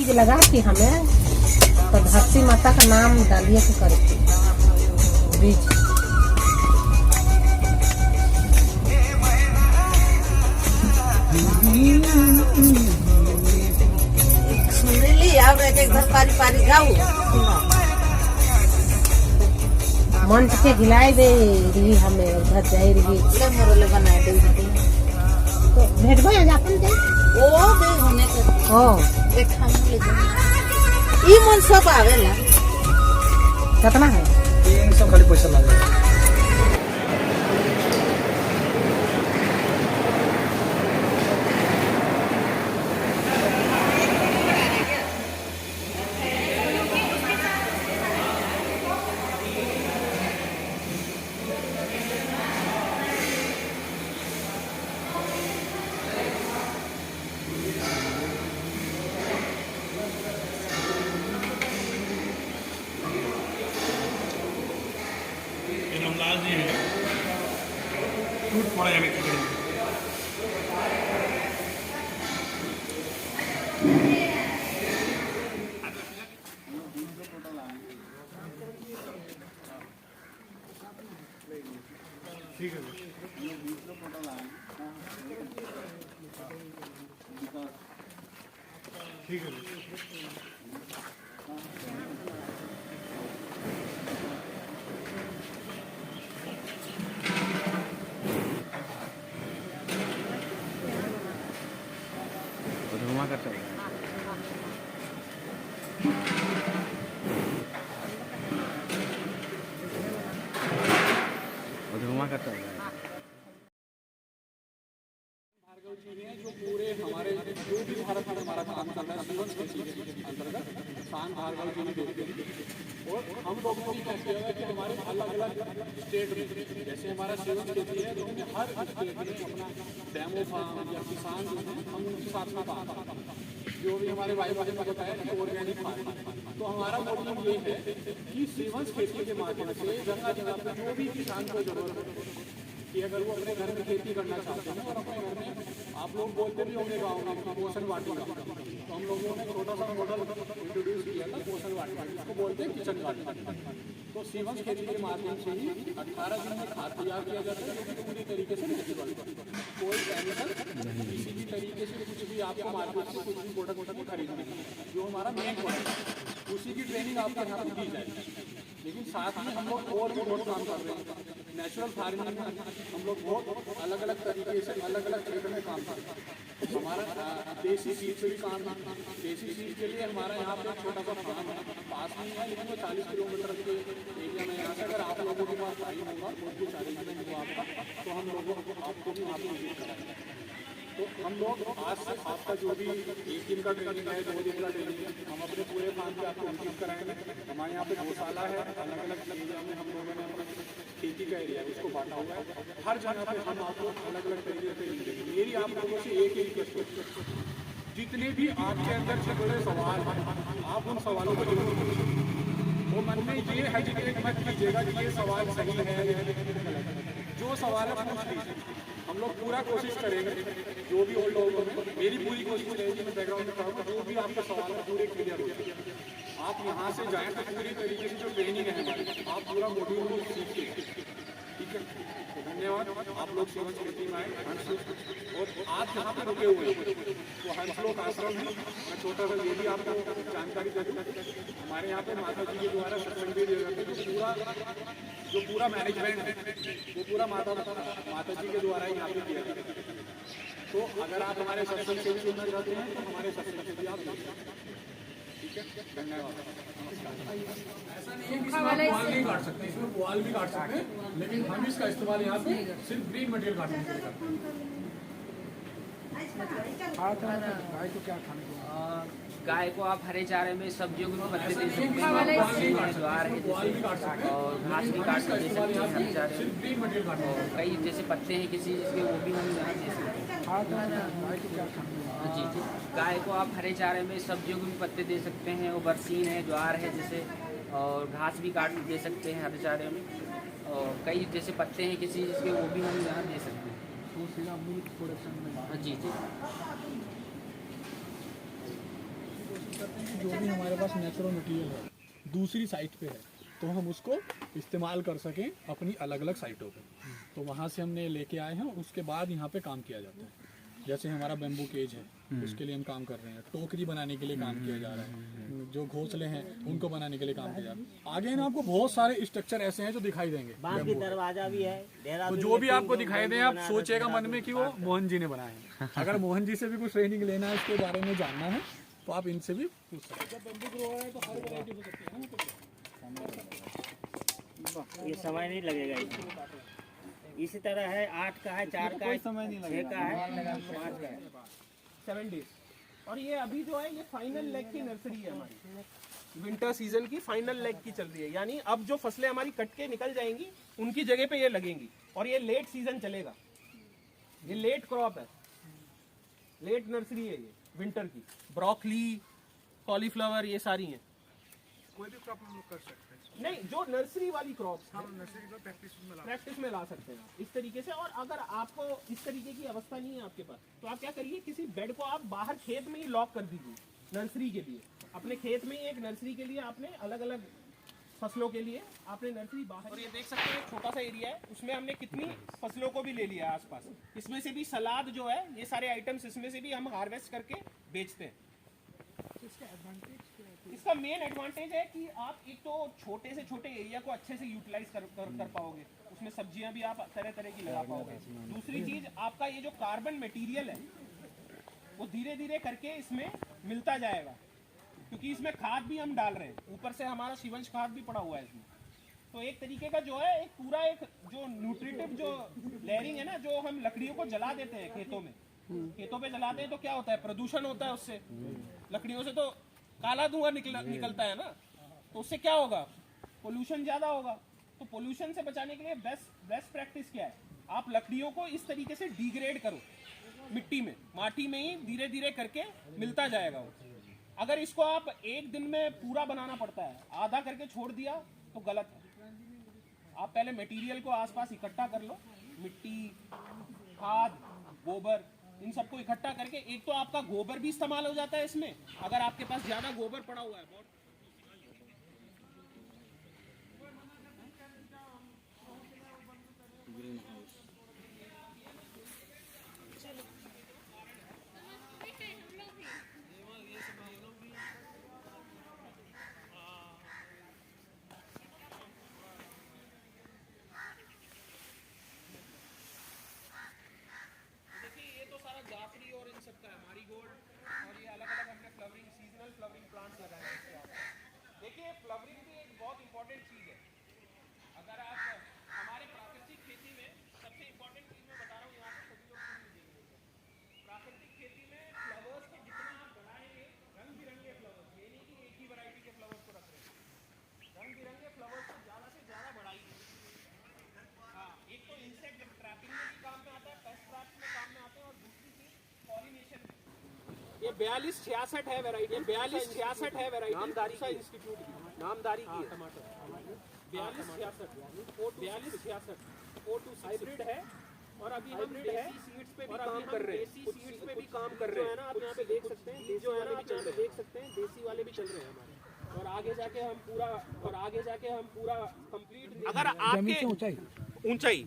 बीज लगा के हमें तो धरती माता का नाम डालिए के करके बीज। सुनली अब एक घर पारी पारी गाऊ मंच के हिलाई दे रही हमें उधर जाए रही ले मोरले बनाए दे तो भेटबो आज अपन दे ओ दे होने के ओ एक हम ले जाए ई मन सब आवेला कितना है 300 खाली पैसा लगेगा। लाल जी है टूट पड़ा है खिचड़ी ठीक है ठीक है धुआं करता है धुआं करता है जो पूरे हमारे जो भी भारत में हमारा काम कर रहा है जीवन खेती के अंतर्गत शान भार्गव जी ने देखते हैं और हम लोगों ने क्या किया है कि हमारे अलग अलग स्टेट में जैसे हमारा सेवन खेती है तो हमने हर स्टेट में अपना डेमो फार्म या किसान जो है हम उनके साथ में काम करते हैं। जो भी हमारे भाई बहन ने बताया कि ऑर्गेनिक फार्म तो हमारा मोटिव ये है कि सेवन खेती के माध्यम से जगह जगह पर जो भी किसान को जरूरत है कि अगर वो अपने घर में खेती करना चाहते हैं और अपने घर में आप लोग बोलते भी होंगे गाँव में पोषण वाटिका तो हम लोगों ने छोटा सा मॉडल इंट्रोड्यूस किया था पोषण वाटिका जिसको बोलते हैं किचन गार्डन। तो सीवंस खेती के माध्यम से ही 18 दिन में खाद तैयार किया जाता है जो कि पूरी तरीके से नेचुरल कोई केमिकल किसी भी तरीके से कुछ भी आपको मार्केट से कुछ भी प्रोडक्ट खरीदना है जो हमारा मेन प्रोडक्ट है उसी की ट्रेनिंग आपको यहाँ पर दी जाएगी। लेकिन साथ में हम लोग और भी बहुत काम कर रहे हैं नेचुरल फार्मिंग में हम लोग बहुत अलग अलग तरीके से अलग अलग क्षेत्र में काम करते हैं। हमारा देसी सीड से भी काम है। देसी सीड के लिए हमारा यहाँ पे छोटा सा फार्म है पास में है लेकिन वो 40 किलोमीटर के एरिया में यहाँ से अगर आप लोगों के पास टाइम होगा बहुत कुछ अरेंजमेंट हुआ आपका तो हम लोगों आपको भी वहाँ पर विजिट कराएंगे। तो हम लोग आज से आपका जो भी 1 दिन का ट्रेनिंग है 2 दिन का ट्रेनिंग है हम अपने पूरे फार्म पे आपको विजिट कराएंगे। हमारे यहाँ पे गौशाला है अलग अलग एरिया में हम लोगों ने अपना खेती का एरिया है उसको बांटा हुआ है। हर जगह पे हम आपको अलग अलग तरीके से देंगे। मेरी आप लोगों से एक ही रिक्वेस्ट है जितने भी आपके अंदर से बड़े सवाल हैं आप उन सवालों को जरूर पूछिए। वो मन में ये हेजिटेट मत कीजिएगा कि ये सवाल सही है या गलत है। जो सवाल है पूछ लीजिए हम लोग पूरा कोशिश करेंगे जो भी और लोगों में मेरी पूरी कोशिश रहेगी मैं बैकग्राउंड में कहूँगा जो भी आपके सवाल है पूरे क्लियर हो आप यहाँ से जाएँ तो पूरी तरीके से जो ट्रेनिंग है हमारी आप पूरा मॉड्यूल को सीखिए। ठीक है तो धन्यवाद आप लोग सेवन खेती में आए हंसलोक और आप जहाँ पे रुके हुए हैं तो हंसलोक आश्रम है। मैं छोटा सा ये भी आपको जानकारी दे दूँ हमारे यहाँ पे माता जी के द्वारा सत्संग भी दिया जाता है जो पूरा मैनेजमेंट है वो पूरा माता जी के द्वारा यहाँ पे किया जाता है। तो अगर आप हमारे सत्संग से भी सुनना चाहते हैं तो हमारे सत्संग से भी आप देख सकते हैं। ठीक है धन्यवाद। ऐसा नहीं है कि इसमें आप पुआल नहीं काट सकते इसमें पुआल भी काट सकते हैं लेकिन हम इसका इस्तेमाल यहाँ पे सिर्फ ग्रीन मटेरियल काटने के लिए करते हैं। गाय को क्या खाने को गाय को आप हरे चारे में सब्जियों को पत्ते दे सकते हैं ज्वार है जैसे और घास भी काट दे सकते हैं हरे चारे और कई जैसे पत्ते हैं किसी जिसके वो भी हम दे सकते हैं। जी जी गाय को आप हरे चारे में सब्जियों को भी पत्ते दे सकते हैं और बरसीन है ज्वार है जैसे और घास भी काट दे सकते हैं हरे चारे में और कई जैसे पत्ते हैं किसी जिसके वो भी हम यहाँ दे सकते हैं। जी जी कोशिश करते हैं कि जो भी हमारे पास नेचुरल मटेरियल है दूसरी साइट पे है तो हम उसको इस्तेमाल कर सकें अपनी अलग अलग साइटों पे। तो वहाँ से हमने लेके आए हैं, उसके बाद यहाँ पे काम किया जाता है। जैसे हमारा बेम्बू केज है, उसके लिए हम काम कर रहे हैं। टोकरी बनाने के लिए काम किया जा रहा है, जो घोंसले हैं उनको बनाने के लिए काम किया जा रहा है। आगे ना आपको बहुत सारे स्ट्रक्चर ऐसे हैं जो दिखाई देंगे, दरवाजा भी है, तो जो भी आपको दिखाई दे आप सोचेगा मन में कि वो मोहन जी ने बनाए हैं। अगर मोहन जी से भी कुछ ट्रेनिंग लेना है, इसके बारे में जानना है, तो आप इनसे भी पूछ सकते हैं। जब बम्बू ग्रो है तो हर वैरायटी हो सकती है ना। ये समय नहीं लगेगा इसमें। इसी तरह है 8 का है, 4 का है, 6 का है, 5 का है। 7 डेज। और ये अभी जो है ये फाइनल लेग की नर्सरी है हमारी, विंटर सीजन की फाइनल लेग की चल रही है। यानी अब जो फसलें हमारी कट के निकल जाएंगी उनकी जगह पे ये लगेंगी और ये लेट सीजन चलेगा। ये लेट क्रॉप है, लेट नर्सरी है ये विंटर की। ब्रोकली, कॉलीफ्लावर ये सारी हैं। कोई भी क्रॉप हम लोग कर सकते हैं। नहीं, जो नर्सरी वाली क्रॉप हम नर्सरी को प्रैक्टिस में ला सकते हैं इस तरीके से। और अगर आपको इस तरीके की अवस्था नहीं है आपके पास, तो आप क्या करिए, किसी बेड को आप बाहर खेत में ही लॉक कर दीजिए नर्सरी के लिए। अपने खेत में ही एक नर्सरी के लिए आपने अलग अलग फसलों के लिए आपने नर्सरी बाहर। और ये देख सकते हैं छोटा सा एरिया है, उसमें हमने कितनी फसलों को भी ले लिया आसपास। इसमें से भी सलाद जो है, ये सारे आइटम्स इसमें से भी हम हार्वेस्ट करके बेचते हैं। इसका मेन एडवांटेज है कि आप एक तो छोटे से छोटे एरिया को अच्छे से यूटिलाइज कर पाओगे, उसमें सब्जियां भी आप तरह तरह की लगा पाओगे। दूसरी चीज, आपका ये जो कार्बन मटेरियल है वो धीरे धीरे करके इसमें मिलता जाएगा, क्योंकि इसमें खाद भी हम डाल रहे हैं, ऊपर से हमारा शिवंश खाद भी पड़ा हुआ है इसमें। तो एक तरीके का जो है एक पूरा एक जो न्यूट्रिटिव जो लेयरिंग है ना, जो हम लकड़ियों को जला देते हैं खेतों में, खेतों पे जलाते हैं तो क्या होता है, प्रदूषण होता है उससे। लकड़ियों से तो काला धुआं निकलता है ना, तो उससे क्या होगा, पोल्यूशन ज्यादा होगा। तो पोल्यूशन से बचाने के लिए बेस्ट प्रैक्टिस क्या है, आप लकड़ियों को इस तरीके से डिग्रेड करो मिट्टी में, माटी में ही धीरे धीरे करके मिलता जाएगा वो। अगर इसको आप एक दिन में पूरा बनाना पड़ता है, आधा करके छोड़ दिया तो गलत है। आप पहले मटेरियल को आसपास इकट्ठा कर लो, मिट्टी, खाद, गोबर, इन सबको इकट्ठा करके। एक तो आपका गोबर भी इस्तेमाल हो जाता है इसमें, अगर आपके पास ज्यादा गोबर पड़ा हुआ है। देखिए, फ्लावरिंग भी एक बहुत इंपॉर्टेंट चीज है। अगर आप हमारे प्राकृतिक खेती में सबसे इंपॉर्टेंट चीज मैं बता रहा हूँ, यहाँ पे सभी लोग देखेंगे। प्राकृतिक खेती में फ्लावर्स को जितना आप बढ़ाएंगे, रंग बिरंगे फ्लावर्स, ये नहीं कि एक ही वैरायटी के फ्लावर्स को रख रहे हैं, रंग बिरंगे फ्लावर्स को ज्यादा से ज्यादा बढ़ाइए। हाँ, एक तो इंसेक्ट ट्रैपिंग में भी काम में आता है, पेस्ट ट्रैप्स में काम में आते हैं, और दूसरी चीज पॉलिनेशन। ये 4266 है वैरायटी, 4266 है वैरायटी, नामदारी इंस्टीट्यूट की, नामदारी की टमाटर 4266 42 हाइब्रिड है। और अभी हम देसी सीड्स पे भी काम कर रहे हैं, सीड्स पे भी काम कर रहे हैं ना, आप यहाँ पे देख सकते हैं, जो है ना आप यहाँ पे देख सकते हैं, देसी वाले भी चल रहे हैं हमारे। और आगे जाके हम पूरा कंप्लीट, अगर आपके ऊंचाई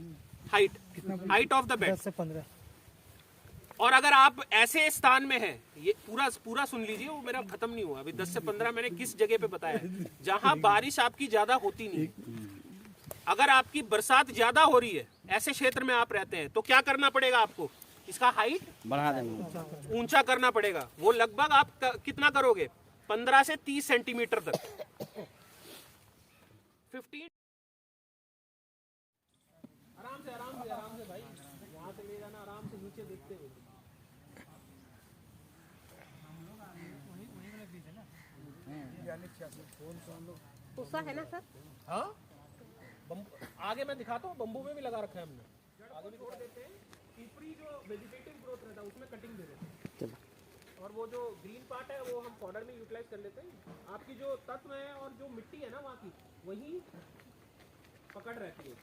हाइट ऑफ द बेड 10 से 15, और अगर आप ऐसे स्थान में हैं, ये पूरा सुन लीजिए, वो मेरा खत्म नहीं हुआ अभी। 10 से 15 मैंने किस जगह पे बताया, जहां बारिश आपकी ज्यादा होती नहीं। अगर आपकी बरसात ज्यादा हो रही है, ऐसे क्षेत्र में आप रहते हैं, तो क्या करना पड़ेगा आपको, इसका हाइट बढ़ा देना, ऊंचा करना पड़ेगा। वो लगभग आप कितना करोगे, 15 से 30 सेंटीमीटर तक, 15। आराम से भाई, यहाँ से ले जाना, आराम से नीचे देखते हुए। पूसा है ना सर? हाँ, आगे मैं दिखाता हूँ, बम्बू में भी लगा रखा है हमने, आगे भी छोड़ देते हैं। ऊपरी जो वेजिटेटिव ग्रोथ रहता है उसमें कटिंग दे देते हैं, और वो जो ग्रीन पार्ट है वो हम फॉडर में यूटिलाइज कर लेते हैं। आपकी जो तत्व है और जो मिट्टी है ना वहाँ की, वही पकड़ रहती है।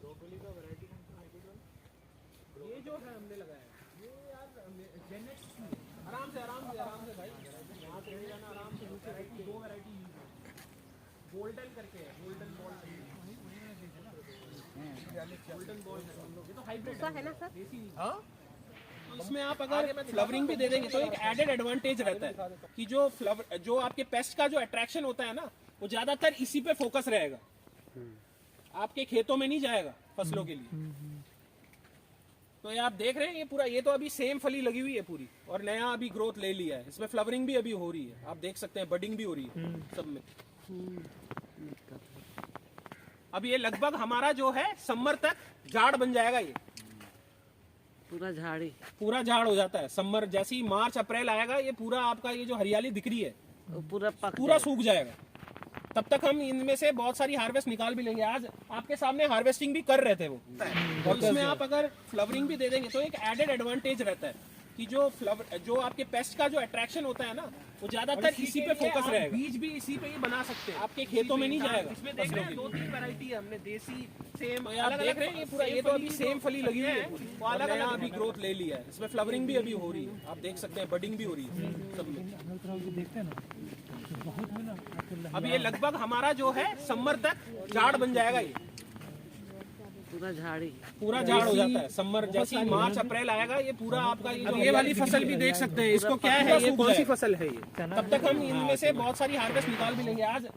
ब्रोकोली का वैरायटी ये जो है हमने लगाया है, ये यार से भाई, यहाँ से जाना आराम से, नीचे राइट की 2 वैरायटी गोल्डन करके है, गोल्डन बॉल, गोल्डन बॉल, ये तो हाइब्रिड है ना सर? हाँ, तो इसमें आप अगर फ्लवरिंग भी दे देंगे तो एक एडेड एडवांटेज रहता है कि जो आपके पेस्ट का जो अट्रैक्शन होता है ना, वो ज्यादातर इसी पे फोकस रहेगा, आपके खेतों में नहीं जाएगा फसलों के लिए। तो ये आप देख रहे हैं, ये पूरा, ये तो अभी सेम फली लगी हुई है पूरी, और नया अभी ग्रोथ ले लिया है, इसमें फ्लवरिंग भी अभी हो रही है, आप देख सकते हैं, बडिंग भी हो रही है सब में। अब ये लगभग हमारा जो है समर तक झाड़ बन जाएगा, ये पूरा झाड़ हो जाता है समर, जैसे ही मार्च अप्रैल आएगा, ये पूरा आपका ये जो हरियाली दिख रही है पूरा सूख जाएगा। तब तक हम इनमें से बहुत सारी हार्वेस्ट निकाल भी लेंगे। आज आपके सामने हार्वेस्टिंग भी कर रहे थे वो, और इसमें आप अगर फ्लवरिंग भी दे देंगे तो एक एडेड एडवांटेज रहता है कि जो आपके पेस्ट का जो अट्रैक्शन होता है ना, वो ज्यादातर इसी पे फोकस रहेगा, बीज भी इसी पे ही बना सकते हैं, आपके खेतों में नहीं जाएगा। इसमें देख रहे हैं 2-3 वैरायटी है हमने, देसी सेम, आप देख रहे हैं ये पूरा, ये तो अभी सेम फली लगी हुई है, वो अलग अलग अभी ग्रोथ ले लिया है, इसमें फ्लवरिंग भी अभी हो रही है, आप देख सकते हैं, बडिंग भी हो रही है सब में। अब ये लगभग हमारा जो है समर तक झाड़ बन जाएगा, ये पूरा झाड़ हो जाता है समर, जैसे ही मार्च अप्रैल आएगा, ये पूरा आपका ये वाली फसल भी देख सकते हैं, इसको क्या है, ये कौन सी फसल है ये। तब तक हम इनमें से बहुत सारी हार्वेस्ट निकाल भी लेंगे। आज